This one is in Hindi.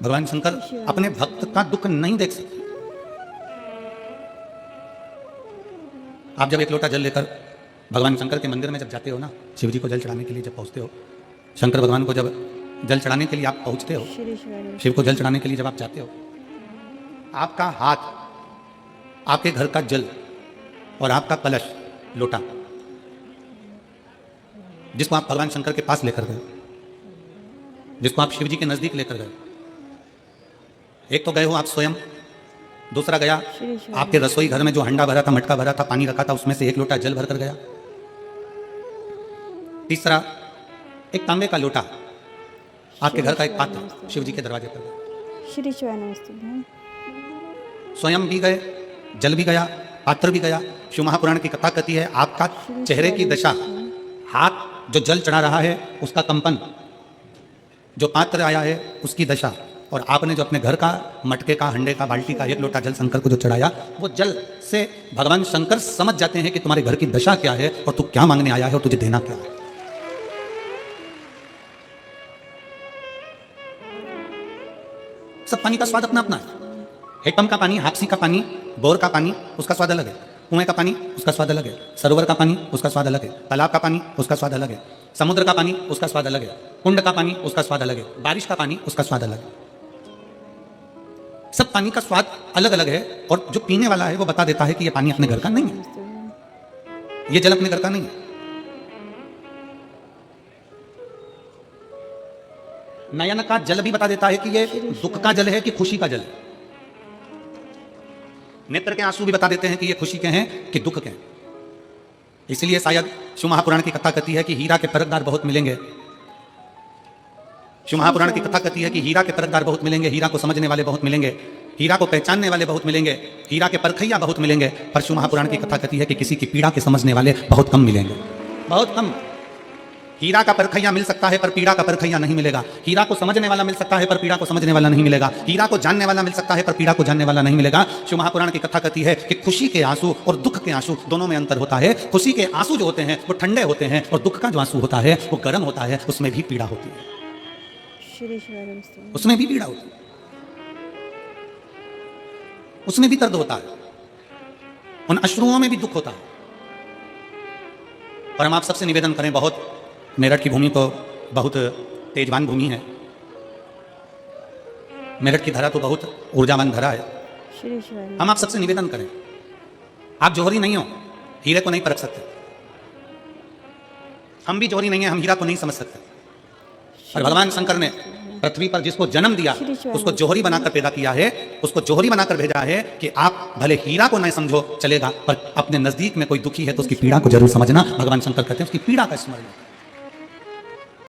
भगवान शंकर अपने भक्त का दुख नहीं देख सकते। आप जब एक लोटा जल लेकर भगवान शंकर के मंदिर में जब जाते हो ना, शिव जी को जल चढ़ाने के लिए जब पहुंचते हो, शंकर भगवान को जब जल चढ़ाने के लिए आप पहुंचते हो, शिव को जल चढ़ाने के लिए जब आप जाते हो, आपका हाथ, आपके घर का जल और आपका कलश लोटा जिसको आप भगवान शंकर के पास लेकर गए, जिसको आप शिव जी के नजदीक लेकर गए, एक तो गए हो आप स्वयं, दूसरा गया आपके रसोई घर में जो हंडा भरा था, मटका भरा था, पानी रखा था, उसमें से एक लोटा जल भर कर गया, तीसरा एक तांबे का लोटा आपके घर का एक पात्र शिव जी के दरवाजे पर गया। श्री शिवाय नमस्ते। स्वयं भी गए, जल भी गया, पात्र भी गया। शिव महापुराण की कथा कहती है आपका चेहरे की दशा, हाथ जो जल चढ़ा रहा है उसका कंपन, जो पात्र आया है उसकी दशा, और आपने जो अपने घर का मटके का, हंडे का, बाल्टी का एक लोटा जल शंकर को जो चढ़ाया, वो जल से भगवान शंकर समझ जाते हैं कि तुम्हारे घर की दशा क्या है और तू क्या मांगने आया है और तुझे देना क्या है। सब पानी का स्वाद अपना अपना है। हेटपंप का पानी, हापसी का पानी, बोर का पानी, उसका स्वाद अलग है। कुएं का पानी, उसका स्वाद अलग है। सरोवर का पानी, उसका स्वाद अलग है। तालाब का पानी, उसका स्वाद अलग है। समुद्र का पानी, उसका स्वाद अलग है। कुंड का पानी, उसका स्वाद अलग है। बारिश का पानी, उसका स्वाद अलग है। सब पानी का स्वाद अलग अलग है, और जो पीने वाला है वो बता देता है कि ये पानी अपने घर का नहीं है, ये जल अपने घर का नहीं है। नयन का जल भी बता देता है कि ये दुख का जल है कि खुशी का जल है। नेत्र के आंसू भी बता देते हैं कि ये खुशी के हैं कि दुख के हैं। इसलिए शायद शिव महापुराण की कथा कहती है कि हीरा के परखदार बहुत मिलेंगे। शिव महापुराण की कथा कहती है कि हीरा के परखदार बहुत मिलेंगे, हीरा को समझने वाले बहुत मिलेंगे, हीरा को पहचानने वाले बहुत मिलेंगे, हीरा के परखैया बहुत मिलेंगे। पर शिव महापुराण की कथा कहती है कि किसी की पीड़ा के समझने वाले बहुत कम मिलेंगे, बहुत कम। हीरा का परखैया मिल सकता है पर पीड़ा का परखैया नहीं मिलेगा। हीरा को समझने वाला मिल सकता है पर पीड़ा को समझने वाला नहीं मिलेगा। हीरा को जानने वाला मिल सकता है पर पीड़ा को जानने वाला नहीं मिलेगा। शिव महापुराण की कथा कहती है कि खुशी के आंसू और दुख के आंसू दोनों में अंतर होता है। खुशी के आंसू जो होते हैं वो ठंडे होते हैं, और दुख का जो आंसू होता है वो गर्म होता है, उसमें भी पीड़ा होती है, उसमें भी पीड़ा होती है, उसमें भी दर्द होता है, उन अश्रुओं में भी दुख होता है। और हम आप सबसे निवेदन करें, बहुत मेरठ की भूमि तो बहुत तेजवान भूमि है, मेरठ की धरा तो बहुत ऊर्जावान धरा है। हम आप सबसे निवेदन करें, आप जौहरी नहीं हो, हीरे को नहीं परख सकते। हम भी जौहरी नहीं है, हम हीरा को नहीं समझ सकते। और भगवान शंकर ने पृथ्वी पर जिसको जन्म दिया उसको जौहरी बनाकर पैदा किया है, उसको जौहरी बनाकर भेजा है कि आप भले हीरा को नहीं समझो चलेगा, पर अपने नजदीक में कोई दुखी है तो उसकी पीड़ा को जरूर समझना। भगवान शंकर कहते हैं उसकी पीड़ा का स्मरण।